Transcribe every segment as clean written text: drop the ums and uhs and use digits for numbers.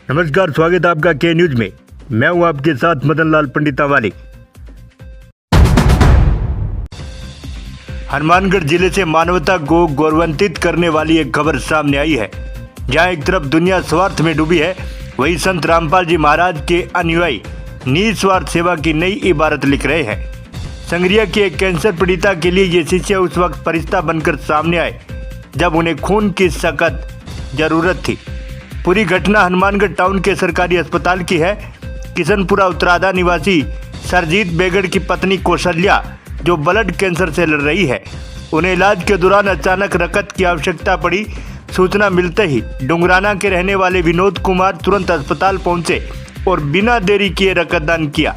नमस्कार, स्वागत है आपका के न्यूज में। मैं हूं आपके साथ मदन लाल पंडितावाली। हनुमानगढ़ जिले से मानवता को गौरवान्वित करने वाली एक खबर सामने आई है। जहां एक तरफ दुनिया स्वार्थ में डूबी है, वहीं संत रामपाल जी महाराज के अनुयायी निस्वार्थ सेवा की नई इबारत लिख रहे हैं। संगरिया की एक कैंसर पीड़िता के लिए ये शिष्य उस वक्त फरिश्ता बनकर सामने आए जब उन्हें खून की सख्त जरूरत थी। पूरी घटना हनुमानगढ़ टाउन के सरकारी अस्पताल की है। किशनपुरा उत्तराधा निवासी सरजीत बेगड़ की पत्नी कौशल्या, जो ब्लड कैंसर से लड़ रही है, उन्हें इलाज के दौरान अचानक रक्त की आवश्यकता पड़ी। सूचना मिलते ही डुंगराना के रहने वाले विनोद कुमार तुरंत अस्पताल पहुंचे और बिना देरी किए रक्तदान किया।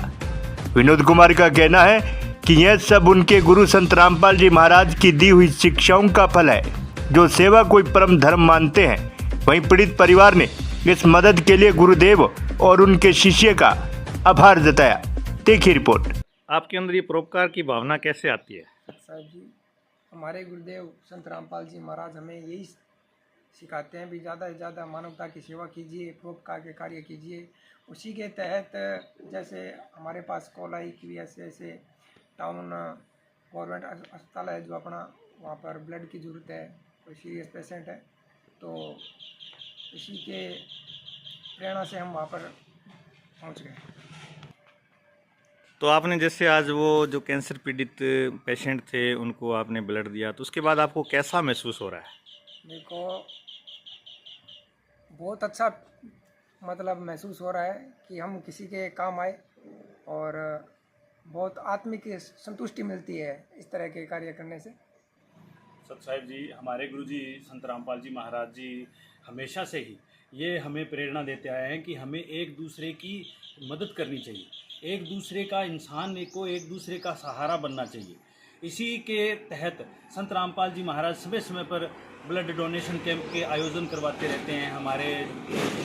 विनोद कुमार का कहना है कि यह सब उनके गुरु संत रामपाल जी महाराज की दी हुई शिक्षाओं का फल है, जो सेवा कोई परम धर्म मानते हैं। वहीं पीड़ित परिवार ने इस मदद के लिए गुरुदेव और उनके शिष्य का आभार जताया। देखिए रिपोर्ट। आपके अंदर ये परोपकार की भावना कैसे आती है? साहब जी, हमारे गुरुदेव संत रामपाल जी महाराज हमें यही सिखाते हैं भी ज़्यादा से ज़्यादा मानवता की सेवा कीजिए, परोपकार के कार्य कीजिए। उसी के तहत जैसे हमारे पास कॉल आई कि ऐसे टाउन गवर्नमेंट अस्पताल है जो अपना, वहाँ पर ब्लड की ज़रूरत है, कोई सीरियस पेशेंट है, तो इसी के प्रेरणा से हम वहाँ पर पहुँच गए। तो आपने जैसे आज वो जो कैंसर पीड़ित पेशेंट थे उनको आपने ब्लड दिया, तो उसके बाद आपको कैसा महसूस हो रहा है? देखो, बहुत अच्छा मतलब महसूस हो रहा है कि हम किसी के काम आए और बहुत आत्मिक संतुष्टि मिलती है इस तरह के कार्य करने से। सत साहिब जी, हमारे गुरुजी संत रामपाल जी महाराज जी हमेशा से ही ये हमें प्रेरणा देते आए हैं कि हमें एक दूसरे की मदद करनी चाहिए, एक दूसरे का इंसान को एक दूसरे का सहारा बनना चाहिए। इसी के तहत संत रामपाल जी महाराज समय समय पर ब्लड डोनेशन कैंप के आयोजन करवाते रहते हैं। हमारे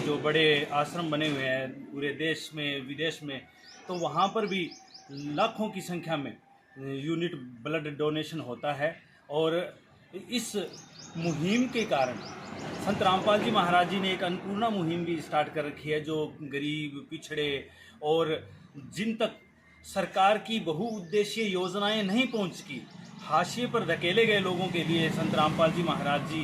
जो बड़े आश्रम बने हुए हैं पूरे देश में विदेश में, तो वहाँ पर भी लाखों की संख्या में यूनिट ब्लड डोनेशन होता है। और इस मुहिम के कारण संत रामपाल जी महाराज जी ने एक अन्नपूर्णा मुहिम भी स्टार्ट कर रखी है, जो गरीब, पिछड़े और जिन तक सरकार की बहुउद्देशीय योजनाएं नहीं पहुंच की, हाशिए पर धकेले गए लोगों के लिए संत रामपाल जी महाराज जी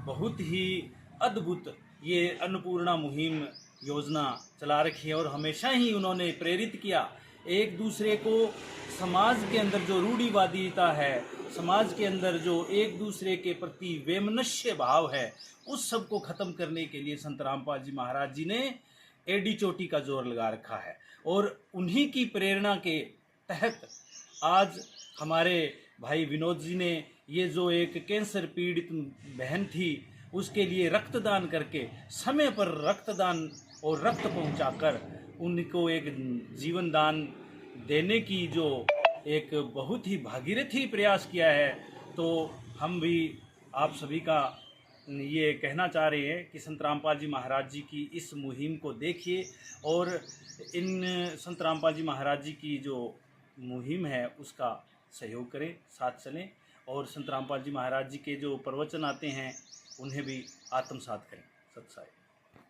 बहुत ही अद्भुत ये अन्नपूर्णा मुहिम योजना चला रखी है। और हमेशा ही उन्होंने प्रेरित किया एक दूसरे को, समाज के अंदर जो रूढ़िवादिता है, समाज के अंदर जो एक दूसरे के प्रति वैमनस्य भाव है, उस सब को ख़त्म करने के लिए संत रामपाल जी महाराज जी ने एडी चोटी का जोर लगा रखा है। और उन्हीं की प्रेरणा के तहत आज हमारे भाई विनोद जी ने ये जो एक कैंसर पीड़ित बहन थी उसके लिए रक्तदान करके, समय पर रक्तदान और रक्त पहुंचाकर उनको एक जीवन दान देने की जो एक बहुत ही भागीरथी प्रयास किया है। तो हम भी आप सभी का ये कहना चाह रहे हैं कि संत रामपाल जी महाराज जी की इस मुहिम को देखिए और इन संत रामपाल जी महाराज जी की जो मुहिम है उसका सहयोग करें, साथ चलें। और संत रामपाल जी महाराज जी के जो प्रवचन आते हैं उन्हें भी आत्मसात करें। सत साहिब।